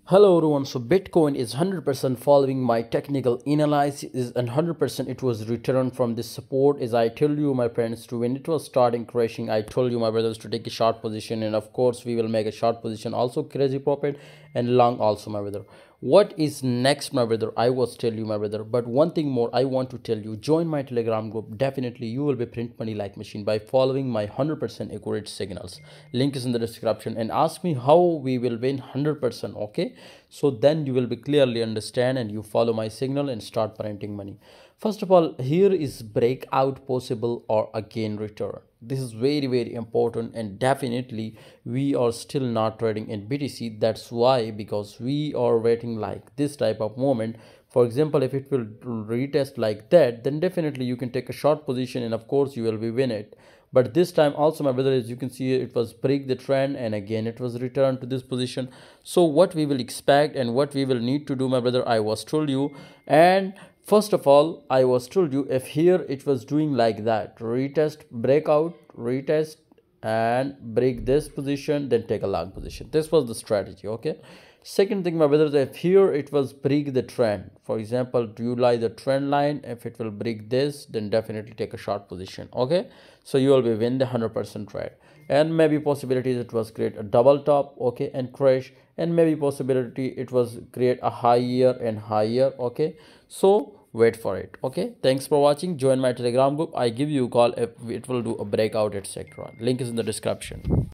Hello everyone, so Bitcoin is 100% following my technical analysis and 100% it was returned from this support. As I told you my friends, to when it was starting crashing, I told you my brothers to take a short position, and of course we will make a short position also crazy profit and long also my brother. What is next my brother, I was tell you my brother, but one thing more I want to tell you, join my Telegram group. Definitely you will be print money like machine by following my 100% accurate signals. Link is in the description, and ask me how we will win 100%. Okay, so then you will be clearly understand and you follow my signal and start printing money. First of all, here is breakout possible or again return. This is very important, and definitely we are still not trading in BTC. That's why, because we are waiting like this type of moment. For example, if it will retest like that, then definitely you can take a short position and of course you will be win it. But this time also my brother, as you can see, it was break the trend and again it was returned to this position. So what we will expect and what we will need to do my brother, I was told you. And first of all, I was told you, if here it was doing like that, retest, breakout, retest and break this position, then take a long position. This was the strategy. Okay, second thing my brothers, if here it was break the trend, for example, do you like the trend line, if it will break this, then definitely take a short position. Okay, so you will be win the 100% trade. And maybe possibilities it was create a double top, okay, and crash, and maybe possibility it was create a higher and higher. Okay, so wait for it. Okay, thanks for watching. Join my Telegram group. I give you a call if it will do a breakout, etc. Link is in the description.